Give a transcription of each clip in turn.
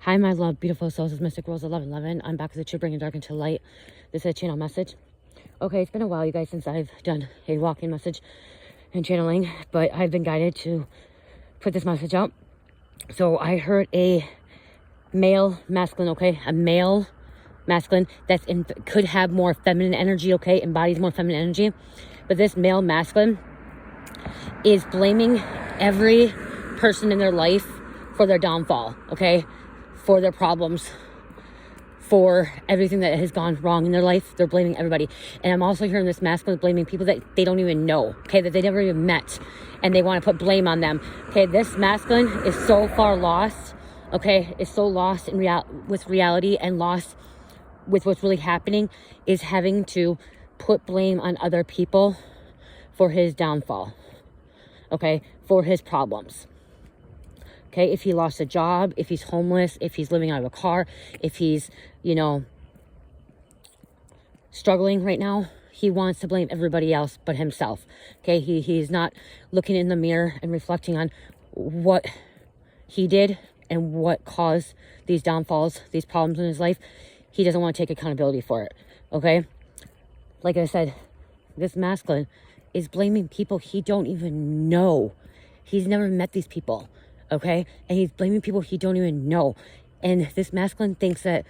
Hi, my love, beautiful souls. It's Mystic Rose 1111. I'm back with the truth, bringing dark into light. This is a channel message. Okay, it's been a while, you guys, since I've done a walking message and channeling, but I've been guided to put this message out. So I heard a male masculine, okay, a male masculine that's could have more feminine energy, okay, embodies more feminine energy, but this male masculine is blaming every person in their life for their downfall, okay, for their problems, for everything that has gone wrong in their life. They're blaming everybody. And I'm also hearing this masculine blaming people that they don't even know, okay, that they never even met, and they want to put blame on them. Okay, this masculine is so far lost, okay, is so lost in with reality, and lost with what's really happening, is having to put blame on other people for his downfall, okay, for his problems. Okay, if he lost a job, if he's homeless, if he's living out of a car, if he's, struggling right now, he wants to blame everybody else but himself. Okay, he's not looking in the mirror and reflecting on what he did and what caused these downfalls, these problems in his life. He doesn't want to take accountability for it. Okay, like I said, this masculine is blaming people he don't even know. He's never met these people. Okay, and he's blaming people he don't even know. And this masculine thinks that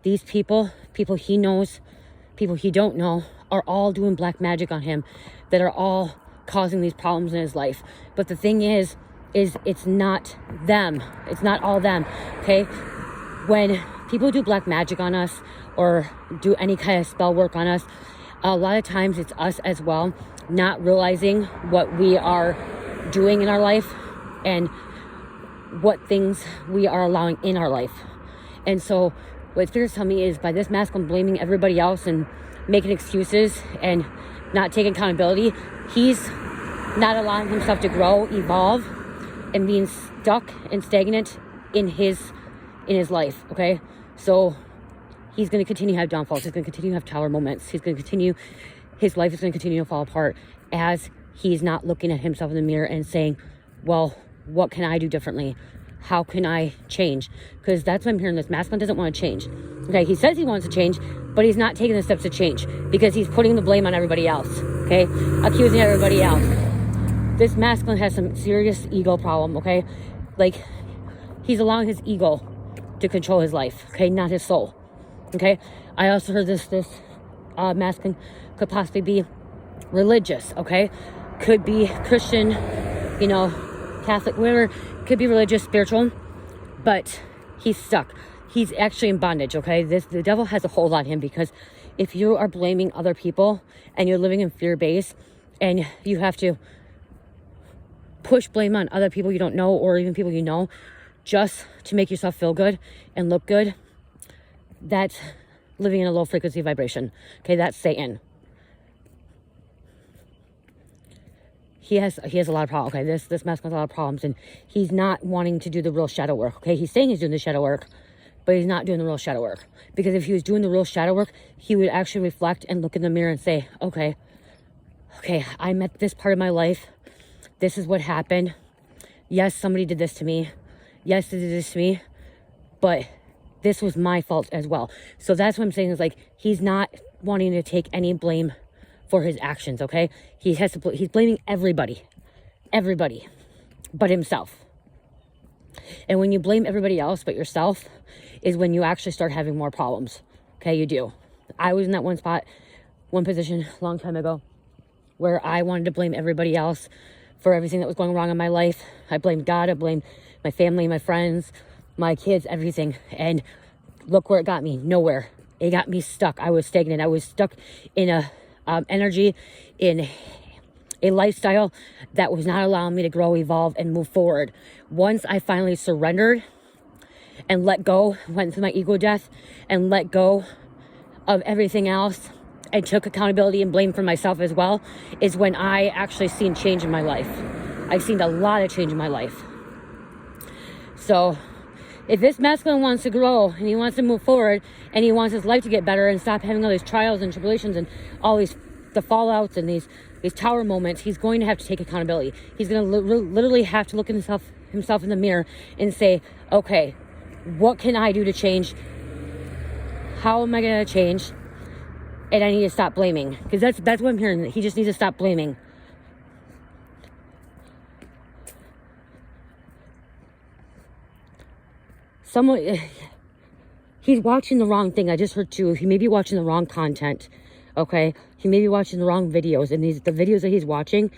these people he knows, people he don't know, are all doing black magic on him, that are all causing these problems in his life. But the thing is it's not them. It's not all them. Okay, when people do black magic on us or do any kind of spell work on us, a lot of times it's us as well, not realizing what we are doing in our life and what things we are allowing in our life. And so what spirits tell me is, by this masculine blaming everybody else and making excuses and not taking accountability, he's not allowing himself to grow, evolve, and being stuck and stagnant in his life. Okay, so he's going to continue to have downfalls. He's going to continue to have tower moments. His life is going to continue to fall apart as he's not looking at himself in the mirror and saying, well, what can I do differently? How can I change? Because that's what I'm hearing. This masculine doesn't want to change. Okay, he says he wants to change, but he's not taking the steps to change because he's putting the blame on everybody else. Okay, accusing everybody else. This masculine has some serious ego problem. Okay, like he's allowing his ego to control his life. Okay, not his soul. Okay, I also heard this masculine could possibly be religious. Okay, could be Christian, Catholic, whatever, could be religious, spiritual, but he's stuck. He's actually in bondage, okay? The devil has a hold on him, because if you are blaming other people and you're living in fear-based and you have to push blame on other people you don't know, or even people you know, just to make yourself feel good and look good, that's living in a low frequency vibration, okay? That's Satan. He has a lot of problems. Okay, this masculine has a lot of problems, and he's not wanting to do the real shadow work. Okay, he's saying he's doing the shadow work, but he's not doing the real shadow work. Because if he was doing the real shadow work, he would actually reflect and look in the mirror and say, okay, I'm at this part of my life. This is what happened. Yes, somebody did this to me. Yes, they did this to me, but this was my fault as well. So that's what I'm saying, is like, he's not wanting to take any blame for his actions. Okay, he's blaming everybody but himself. And when you blame everybody else but yourself is when you actually start having more problems. Okay, you do. I was in that one position a long time ago, where I wanted to blame everybody else for everything that was going wrong in my life. I blamed God, I blamed my family, my friends, my kids, everything. And look where it got me. Nowhere. It got me stuck. I was stagnant. I was stuck in a energy, in a lifestyle that was not allowing me to grow, evolve, and move forward. Once I finally surrendered and let go, went through my ego death and let go of everything else and took accountability and blame for myself as well, is when I actually seen change in my life. I've seen a lot of change in my life. So if this masculine wants to grow and he wants to move forward and he wants his life to get better and stop having all these trials and tribulations and all the fallouts and these tower moments, he's going to have to take accountability. He's going to literally have to look at himself in the mirror and say, okay, what can I do to change? How am I going to change? And I need to stop blaming. Because that's what I'm hearing. He just needs to stop blaming. Someone, he's watching the wrong thing. I just heard too. He may be watching the wrong content. Okay? He may be watching the wrong videos. And the videos that he's watching,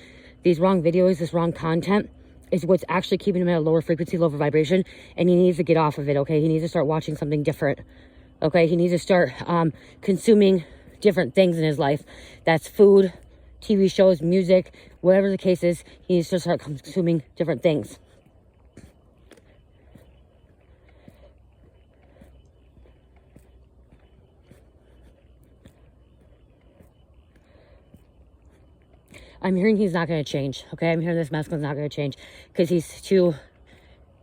these wrong videos, this wrong content, is what's actually keeping him at a lower frequency, lower vibration. And he needs to get off of it, okay? He needs to start watching something different. Okay? He needs to start consuming different things in his life. That's food, TV shows, music, whatever the case is. He needs to start consuming different things. I'm hearing he's not going to change. Okay, I'm hearing this masculine's not going to change because he's too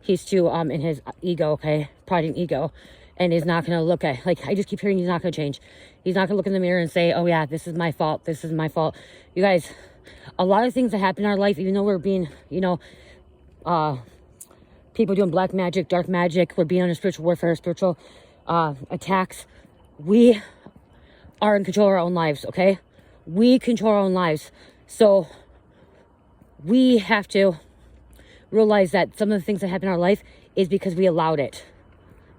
in his ego. Okay, pride and ego, and he's not going to look at, like, I just keep hearing he's not going to change. He's not going to look in the mirror and say, oh yeah, this is my fault. This is my fault. You guys, a lot of things that happen in our life, even though we're being, people doing black magic, dark magic, we're being under spiritual warfare, spiritual attacks. We are in control of our own lives. Okay, we control our own lives. So we have to realize that some of the things that happen in our life is because we allowed it.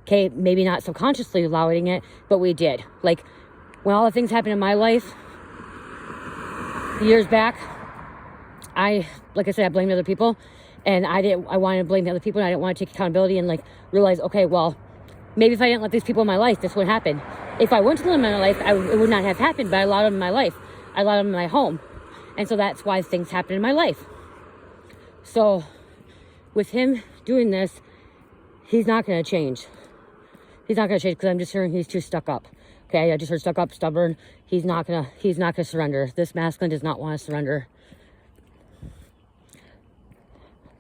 Okay, maybe not subconsciously allowing it, but we did. Like when all the things happened in my life years back, like I said, I blamed other people, and I wanted to blame the other people, and I didn't want to take accountability and like realize, okay, well, maybe if I didn't let these people in my life, this would happen. If I wouldn't let them in my life, it would not have happened, but I allowed them in my life. I allowed them in my home. And so that's why things happen in my life. So with him doing this, he's not going to change. He's not going to change because I'm just hearing he's too stuck up. Okay, I just heard stuck up, stubborn. He's not gonna surrender. This masculine does not want to surrender.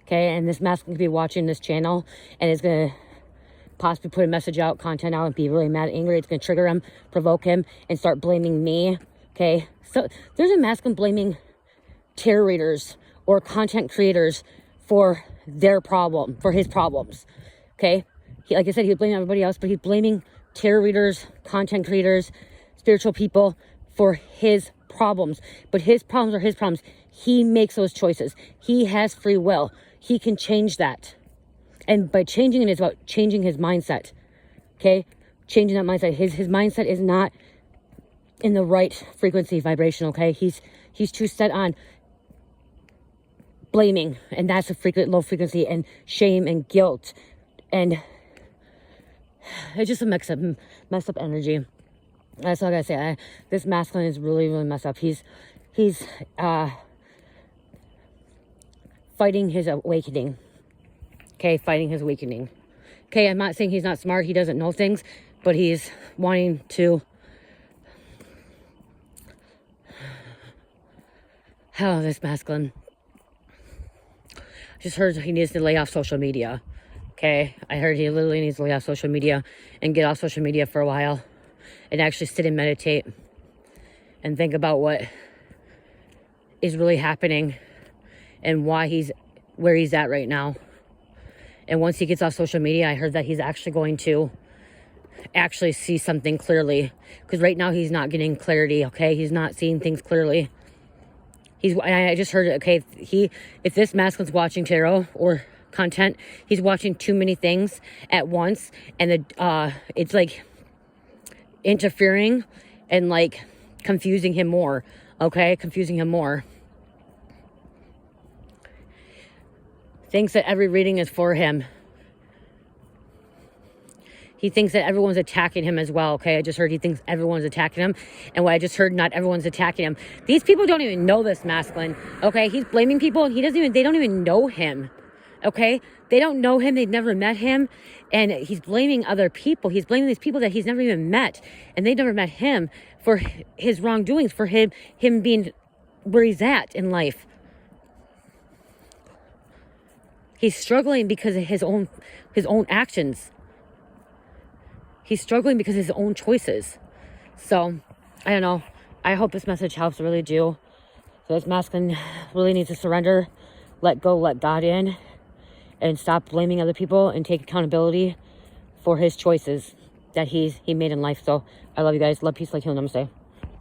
Okay, and this masculine could be watching this channel and is going to possibly put a message out, content out, and be really mad, angry. It's going to trigger him, provoke him, and start blaming me. Okay, so there's a masculine blaming tarot readers or content creators for their problem, for his problems. Okay, like I said, he's blaming everybody else, but he's blaming tarot readers, content creators, spiritual people for his problems. But his problems are his problems. He makes those choices. He has free will. He can change that. And by changing it is about changing his mindset. Okay, changing that mindset. His mindset is not in the right frequency vibration. Okay, he's too set on blaming, and that's a low frequency, and shame and guilt, and it's just a messed up energy. That's all I gotta say. This masculine is really, really messed up. He's fighting his awakening. Okay, fighting his awakening. Okay, I'm not saying he's not smart. He doesn't know things, but he's wanting to. Oh, this masculine. I just heard he needs to lay off social media. Okay, I heard he literally needs to lay off social media and get off social media for a while and actually sit and meditate and think about what is really happening and why he's where he's at right now. And once he gets off social media, I heard that he's actually going to actually see something clearly, because right now he's not getting clarity. Okay, he's not seeing things clearly. I just heard, okay, if this masculine's watching tarot or content, he's watching too many things at once, and it's like interfering and like confusing him more. Okay, confusing him more. Thinks that every reading is for him. He thinks that everyone's attacking him as well. Okay, I just heard he thinks everyone's attacking him. And what I just heard, not everyone's attacking him. These people don't even know this masculine. Okay, he's blaming people, and they don't even know him. Okay, they don't know him. They've never met him. And he's blaming other people. He's blaming these people that he's never even met, and they've never met him, for his wrongdoings, for him being where he's at in life. He's struggling because of his own actions. He's struggling because of his own choices. So, I don't know. I hope this message helps. I really do. So this masculine really needs to surrender, let go, let God in, and stop blaming other people, and take accountability for his choices that he made in life. So I love you guys. Love, peace, like, heal, namaste.